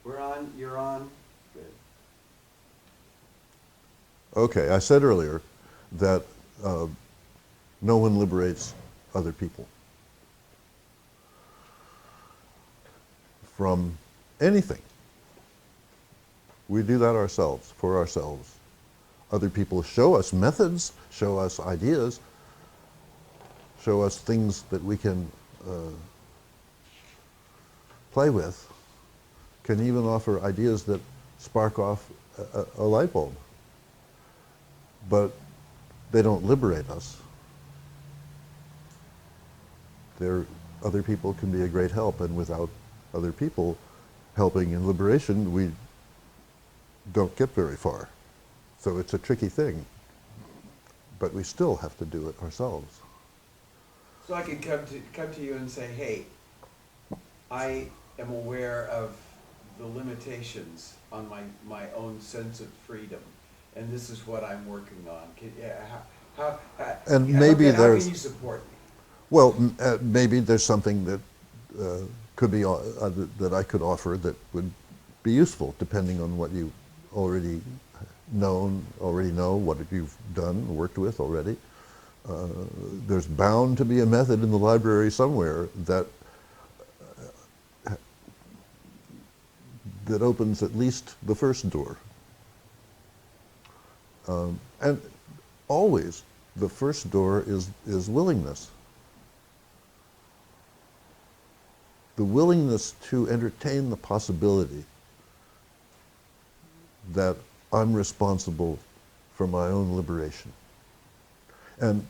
We're on, you're on. Good. Okay, I said earlier that no one liberates other people from anything. We do that ourselves, for ourselves. Other people show us methods, show us ideas, show us things that we can play with, can even offer ideas that spark off a light bulb. But they don't liberate us. Other people can be a great help, and without other people helping in liberation, we don't get very far. So it's a tricky thing, but we still have to do it ourselves. So I can come to you and say, hey, I am aware of the limitations on my own sense of freedom, and this is what I'm working on. And maybe how there's, can you support me? well, maybe there's something that could be that I could offer that would be useful, depending on what you already know, what you've done, worked with already. There's bound to be a method in the library somewhere that opens at least the first door. And always, the first door is willingness. The willingness to entertain the possibility that I'm responsible for my own liberation. And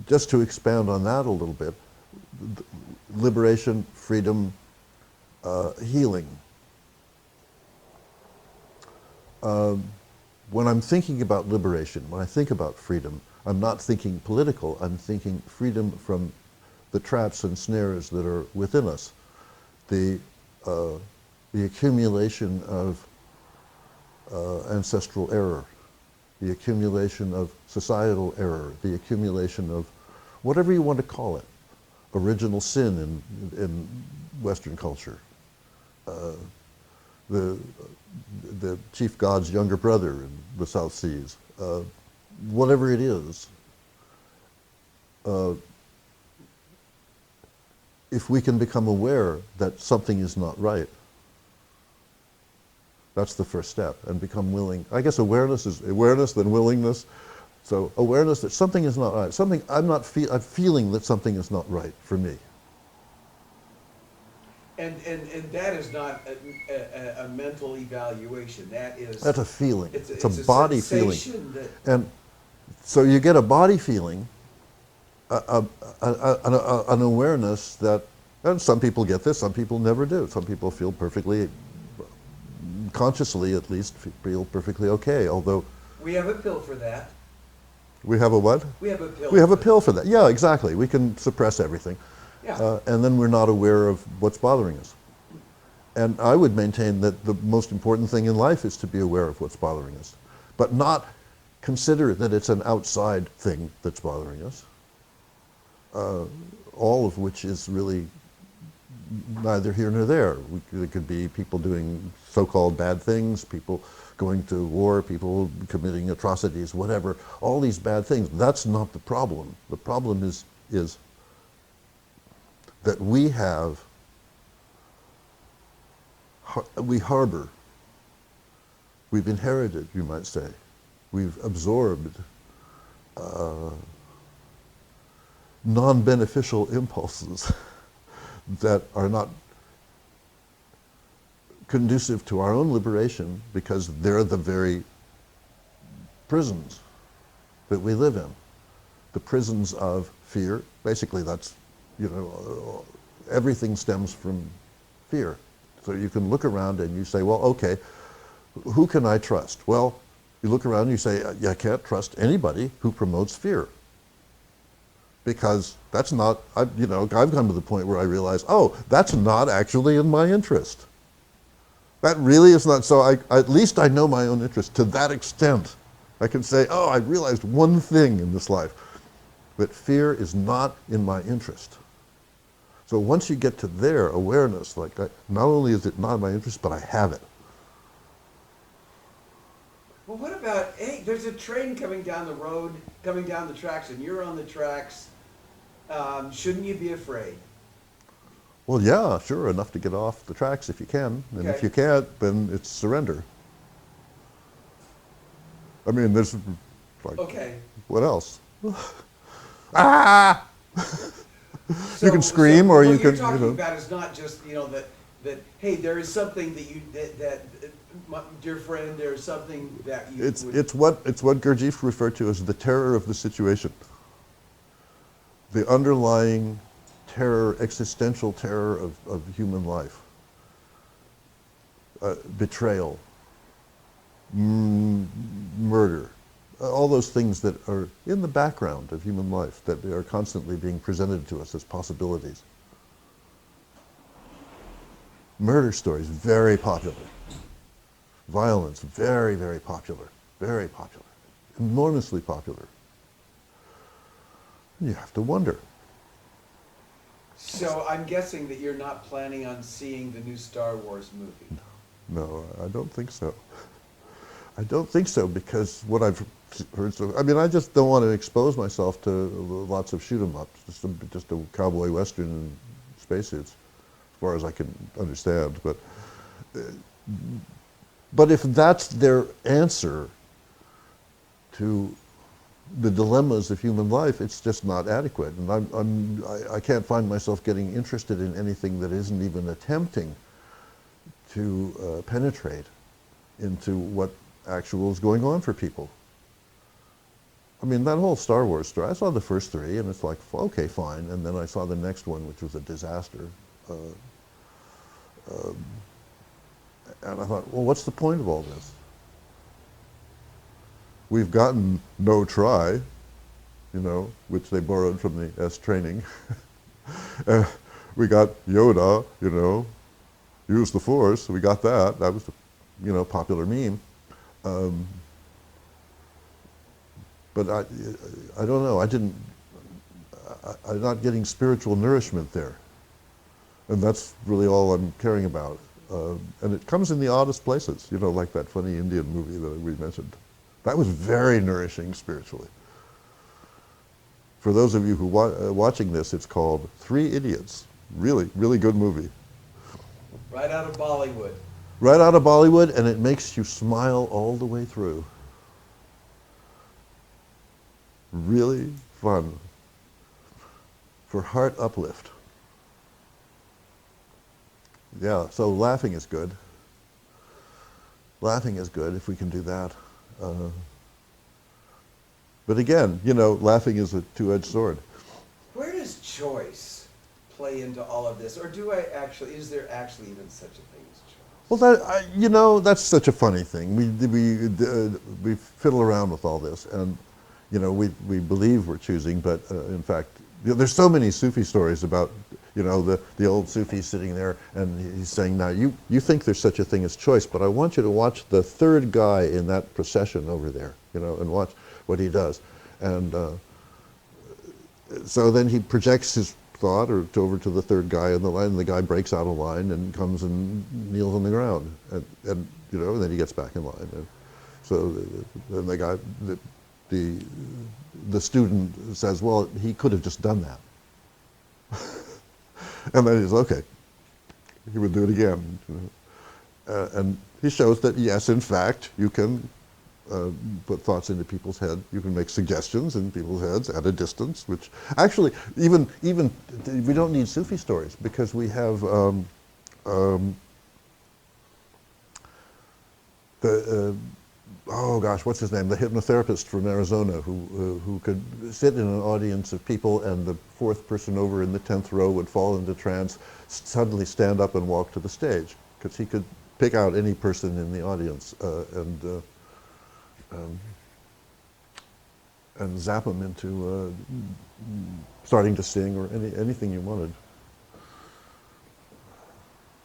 just to expand on that a little bit, liberation, freedom, healing. When I'm thinking about liberation, when I think about freedom, I'm not thinking political, I'm thinking freedom from the traps and snares that are within us. The accumulation of ancestral error, the accumulation of societal error, the accumulation of whatever you want to call it, original sin in Western culture, the chief god's younger brother in the South Seas, whatever it is, if we can become aware that something is not right, that's the first step, and become willing. I guess awareness is awareness, then willingness. So awareness that something is not right. Something I'm feeling that something is not right for me. And that is not a mental evaluation. That's a feeling. It's a body feeling. That, and so you get a body feeling, an awareness that, and some people get this, some people never do. Some people feel perfectly, consciously at least, feel perfectly okay, although... We have a pill for that. We have a what? We have a pill. We have a pill for that. Yeah, exactly. We can suppress everything. Yeah. And then we're not aware of what's bothering us. And I would maintain that the most important thing in life is to be aware of what's bothering us, but not consider that it's an outside thing that's bothering us, all of which is really neither here nor there. It could be people doing so-called bad things, people going to war, people committing atrocities, whatever, all these bad things. That's not the problem. The problem is that we harbor, we've inherited, you might say, we've absorbed non-beneficial impulses that are not conducive to our own liberation, because they're the very prisons that we live in. The prisons of fear. Basically, that's, everything stems from fear. So you can look around and you say, well, okay, who can I trust? Well, you look around and you say, I can't trust anybody who promotes fear. Because that's not, I've come to the point where I realize, oh, that's not actually in my interest. That really is not, so at least I know my own interest to that extent. I can say, oh, I realized one thing in this life, that fear is not in my interest. So once you get to their awareness, like, not only is it not in my interest, but I have it. about, hey, there's a train coming down the road, coming down the tracks, and you're on the tracks. Shouldn't you be afraid? Well, yeah, sure, enough to get off the tracks if you can. And if Okay. you can't, then it's surrender. I mean, there's like, Okay. what else? Ah! You can scream, or what you you're can, talking about is not just, that hey, there is something that my dear friend, there's something that you would. It's what Gurdjieff referred to as the terror of the situation. The underlying terror, existential terror of human life. Betrayal, murder, all those things that are in the background of human life that are constantly being presented to us as possibilities. Murder stories, very popular. Violence, very, very popular. Very popular. Enormously popular. You have to wonder. So I'm guessing that you're not planning on seeing the new Star Wars movie. No, I don't think so. I don't think so, because what I've heard, I mean, I just don't want to expose myself to lots of shoot 'em ups, just a cowboy western in spacesuits, as far as I can understand. But if that's their answer to the dilemmas of human life, it's just not adequate. And I can't find myself getting interested in anything that isn't even attempting to penetrate into what actual is going on for people. I mean, that whole Star Wars story, I saw the first three, and it's like, okay, fine. And then I saw the next one, which was a disaster. And I thought, well, what's the point of all this? We've gotten no try, which they borrowed from the S training. We got Yoda, use the Force. We got that. That was the, popular meme. But I don't know. I'm not getting spiritual nourishment there. And that's really all I'm caring about. And it comes in the oddest places, like that funny Indian movie that we mentioned. That was very nourishing spiritually. For those of you who are watching this, it's called Three Idiots. Really, really good movie. Right out of Bollywood. Right out of Bollywood, and it makes you smile all the way through. Really fun. For heart uplift. Yeah, so laughing is good. Laughing is good if we can do that. But again, laughing is a two-edged sword. Where does choice play into all of this? Or is there actually even such a thing as choice? Well, that's such a funny thing. We fiddle around with all this, and we believe we're choosing, but in fact, there's so many Sufi stories about the old Sufi sitting there, and he's saying, now you think there's such a thing as choice, but I want you to watch the third guy in that procession over there, and watch what he does. And so then he projects his thought over to the third guy in the line, and the guy breaks out of line and comes and kneels on the ground, and then he gets back in line. And so then the guy, the student says, well, he could have just done that. And then he's okay. He would do it again. And he shows that, yes, in fact, you can put thoughts into people's head. You can make suggestions in people's heads at a distance, which actually, even we don't need Sufi stories, because we have oh gosh, what's his name? The hypnotherapist from Arizona who could sit in an audience of people, and the fourth person over in the 10th row would fall into trance, suddenly stand up and walk to the stage, because he could pick out any person in the audience and zap them into starting to sing or anything you wanted.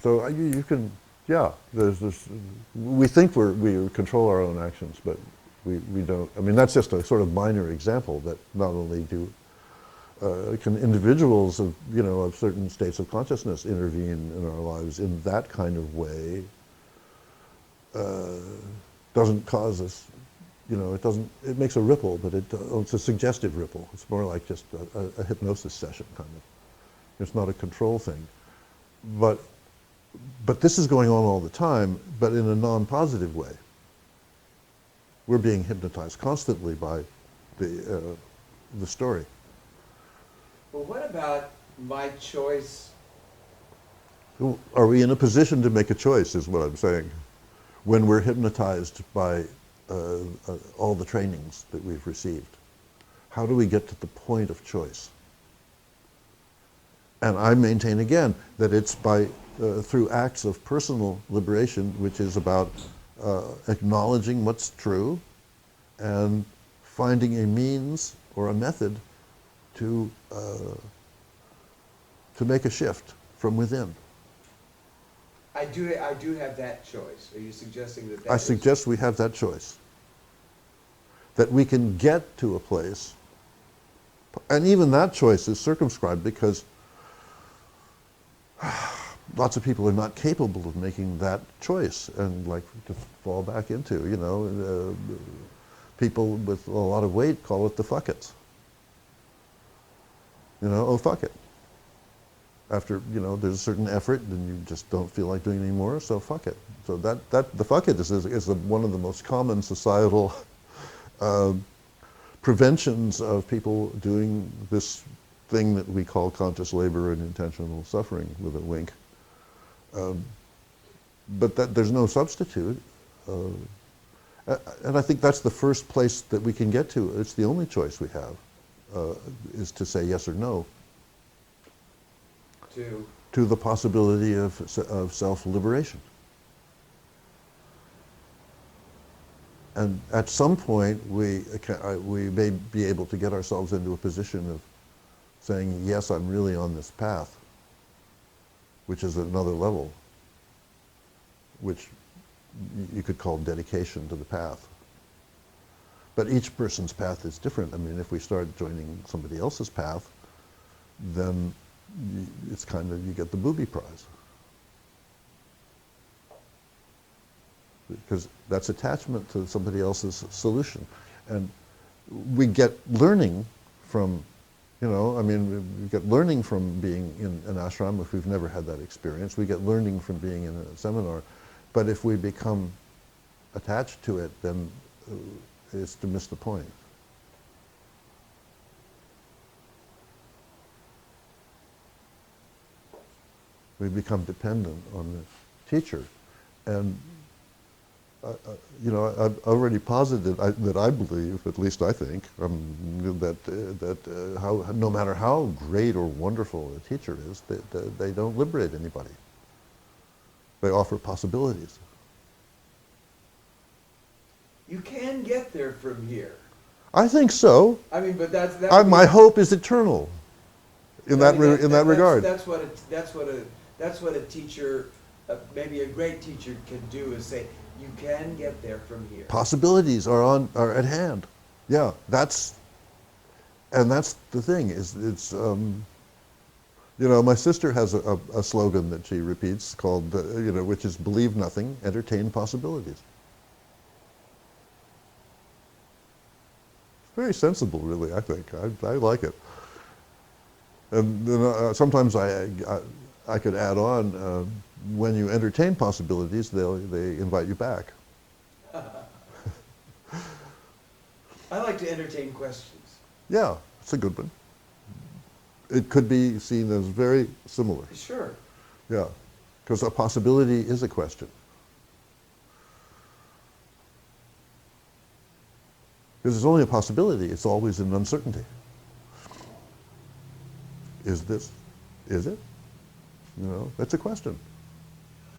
So you can. Yeah, there's this. We think we control our own actions, but we don't. I mean, that's just a sort of minor example that not only can individuals of certain states of consciousness intervene in our lives in that kind of way, doesn't cause us it doesn't, it makes a ripple, but it's a suggestive ripple. It's more like just a hypnosis session kind of. It's not a control thing. But this is going on all the time, but in a non-positive way. We're being hypnotized constantly by the story. Well, what about my choice? Are we in a position to make a choice, is what I'm saying, when we're hypnotized by all the trainings that we've received? How do we get to the point of choice? And I maintain again that it's through acts of personal liberation, which is about acknowledging what's true and finding a means or a method to make a shift from within. I do have that choice. Are you suggesting that I suggest we have that choice. That we can get to a place, and even that choice is circumscribed because lots of people are not capable of making that choice, and like to fall back into, people with a lot of weight call it the fuck it. Oh fuck it. After, there's a certain effort and you just don't feel like doing anymore, so fuck it. So the fuck it is one of the most common societal preventions of people doing this thing that we call conscious labor and intentional suffering, with a wink. But there's no substitute. And I think that's the first place that we can get to. It's the only choice we have, is to say yes or no to the possibility of self-liberation. And at some point, we may be able to get ourselves into a position of saying, yes, I'm really on this path, which is another level, which you could call dedication to the path. But each person's path is different. I mean, if we start joining somebody else's path, then it's kind of, you get the booby prize. Because that's attachment to somebody else's solution. And we get learning from, we get learning from being in an ashram if we've never had that experience. We get learning from being in a seminar. But if we become attached to it, then it's to miss the point. We become dependent on the teacher. And I've already posited that I believe, at least I think, that no matter how great or wonderful a teacher is, they don't liberate anybody. They offer possibilities. You can get there from here. I think so. I mean, but that's my hope is eternal. In that regard. That's what a teacher, maybe a great teacher, can do, is say, you can get there from here. Possibilities are at hand. Yeah, that's the thing. My sister has a slogan that she repeats called, which is believe nothing, entertain possibilities. It's very sensible, really. I think I like it. And sometimes I could add on. When you entertain possibilities, they invite you back. I like to entertain questions. Yeah, it's a good one. It could be seen as very similar. Sure. Yeah, because a possibility is a question. Because it's only a possibility, it's always an uncertainty. Is it? That's a question.